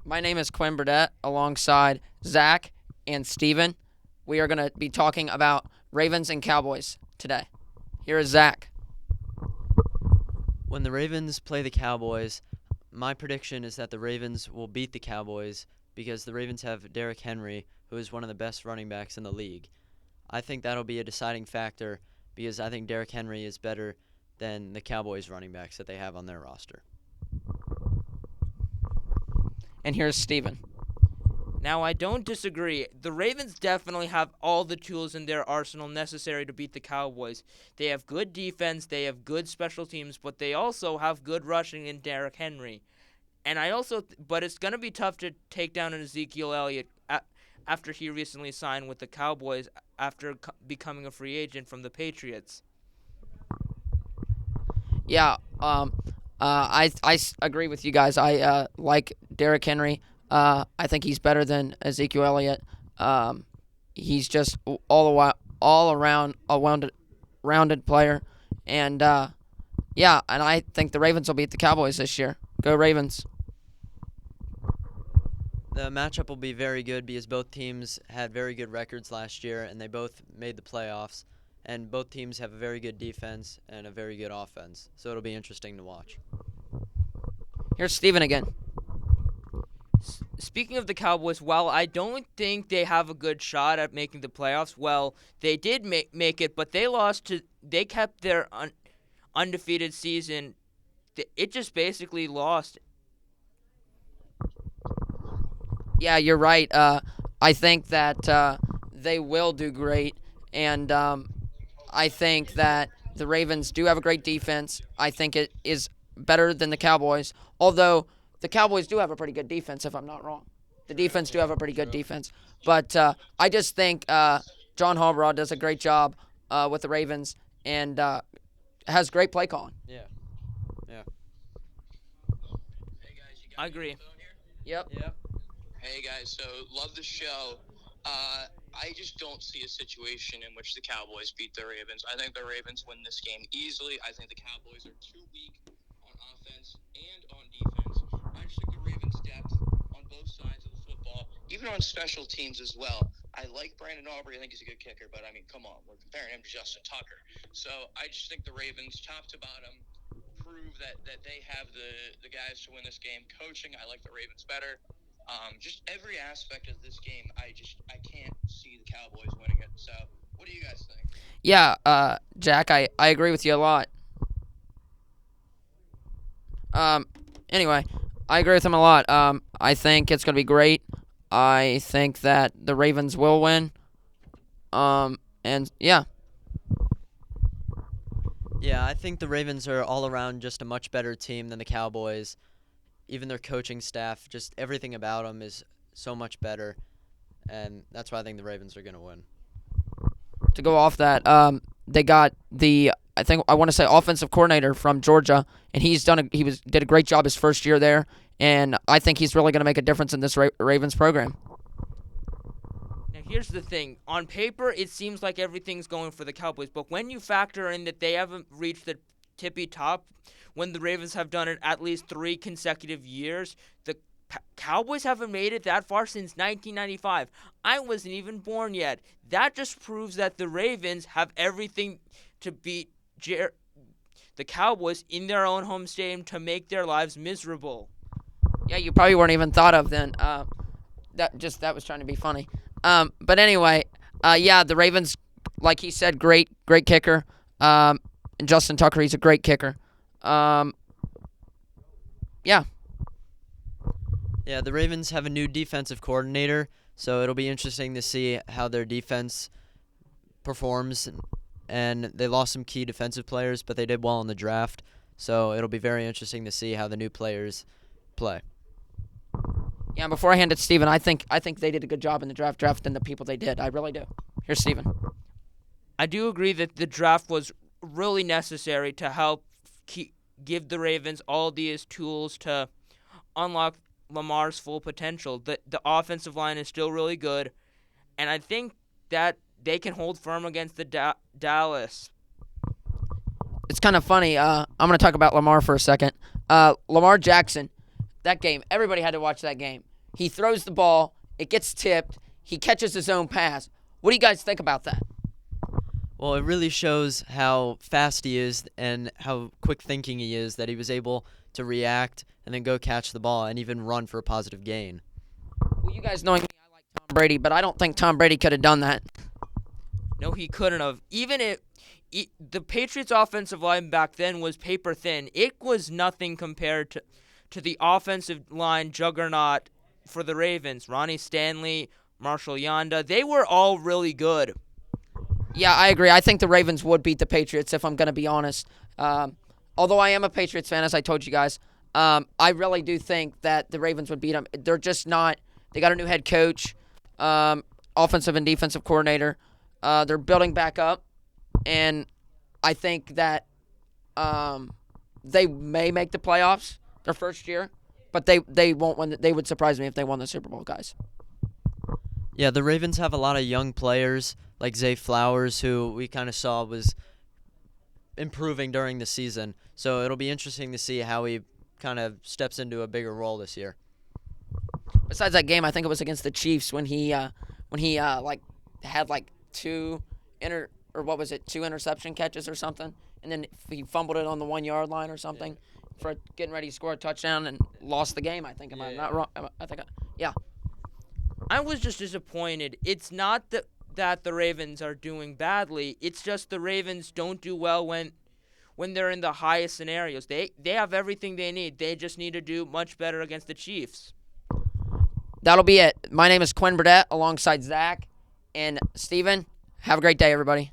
My name is Quinn Burdett alongside Zach and Steven. We are going to be talking about Ravens and Cowboys today. Here is Zach. When the Ravens play the Cowboys, my prediction is that the Ravens will beat the Cowboys because the Ravens have Derrick Henry, who is one of the best running backs in the league. I think that'll be a deciding factor because I think Derrick Henry is better than the Cowboys running backs that they have on their roster. And here's Steven. Now, I don't disagree. The Ravens definitely have all the tools in their arsenal necessary to beat the Cowboys. They have good defense, they have good special teams, but they also have good rushing in Derrick Henry. And but it's going to be tough to take down an Ezekiel Elliott after he recently signed with the Cowboys after becoming a free agent from the Patriots. Yeah, I agree with you guys. I like Derrick Henry. I think he's better than Ezekiel Elliott. He's just all around a rounded player, and and I think the Ravens will beat the Cowboys this year. Go Ravens! The matchup will be very good because both teams had very good records last year and they both made the playoffs. And both teams have a very good defense and a very good offense. So it'll be interesting to watch. Here's Steven again. Speaking of the Cowboys, while I don't think they have a good shot at making the playoffs, well, they did make it, but they kept their undefeated season. It just basically lost. Yeah, you're right. I think that they will do great, and I think that the Ravens do have a great defense. I think it is better than the Cowboys, although the Cowboys do have a pretty good defense, if I'm not wrong. The defense do have a pretty good defense. But I just think John Harbaugh does a great job with the Ravens and has great play calling. Yeah. I agree. Yep. Hey guys, so love the show. I just don't see a situation in which the Cowboys beat the Ravens. I think the Ravens win this game easily. I think the Cowboys are too weak on offense and on defense. I just think the Ravens' depth on both sides of the football, even on special teams as well. I like Brandon Aubrey. I think he's a good kicker, but I mean, come on, we're comparing him to Justin Tucker. So I just think the Ravens, top to bottom, prove that they have the guys to win this game. Coaching, I like the Ravens better. Just every aspect of this game, I can't see the Cowboys winning it. So, what do you guys think? Yeah, Jack, I agree with you a lot. Anyway, I agree with him a lot. I think it's going to be great. I think that the Ravens will win. And yeah. Yeah, I think the Ravens are all around just a much better team than the Cowboys. Even their coaching staff, just everything about them is so much better. And that's why I think the Ravens are going to win. To go off that, they got I want to say offensive coordinator from Georgia, and he did a great job his first year there, and I think he's really going to make a difference in this Ravens program. Now, here's the thing. On paper, it seems like everything's going for the Cowboys, but when you factor in that they haven't reached the tippy top, when the Ravens have done it at least 3 consecutive years, the Cowboys haven't made it that far since 1995. I wasn't even born yet. That just proves that the Ravens have everything to beat the Cowboys in their own home stadium to make their lives miserable. Yeah, you probably weren't even thought of then. That was trying to be funny. But anyway, the Ravens, like he said, great kicker. And Justin Tucker, he's a great kicker. Yeah. Yeah, the Ravens have a new defensive coordinator, so it'll be interesting to see how their defense performs. And they lost some key defensive players, but they did well in the draft. So it'll be very interesting to see how the new players play. Yeah, and before I hand it to Steven, I think they did a good job in the drafting the people they did. I really do. Here's Steven. I do agree that the draft was really necessary to help give the Ravens all these tools to unlock Lamar's full potential. The offensive line is still really good, and I think that they can hold firm against the Dallas. It's kind of funny. I'm going to talk about Lamar for a second. Lamar Jackson, that game, everybody had to watch that game. He throws the ball. It gets tipped. He catches his own pass. What do you guys think about that? Well, it really shows how fast he is and how quick thinking he is that he was able to react and then go catch the ball and even run for a positive gain. Well, you guys knowing me, I like Tom Brady, but I don't think Tom Brady could have done that. No, he couldn't have. Even if the Patriots' offensive line back then was paper thin, it was nothing compared to the offensive line juggernaut for the Ravens. Ronnie Stanley, Marshall Yanda, they were all really good. Yeah, I agree. I think the Ravens would beat the Patriots, if I'm going to be honest. Although I am a Patriots fan, as I told you guys, I really do think that the Ravens would beat them. They're just not. They got a new head coach, offensive and defensive coordinator. They're building back up, and I think that they may make the playoffs their first year, but they won't win. They would surprise me if they won the Super Bowl, guys. Yeah, the Ravens have a lot of young players like Zay Flowers, who we kind of saw was improving during the season. So it'll be interesting to see how he kind of steps into a bigger role this year. Besides that game, I think it was against the Chiefs when he had two interception catches or something, and then he fumbled it on the 1 yard line or something for getting ready to score a touchdown and lost the game. I think am I not wrong? Yeah. I was just disappointed. It's not that the Ravens are doing badly. It's just the Ravens don't do well when they're in the highest scenarios. They have everything they need. They just need to do much better against the Chiefs. That'll be it. My name is Quinn Burdett alongside Zach and Steven. Have a great day, everybody.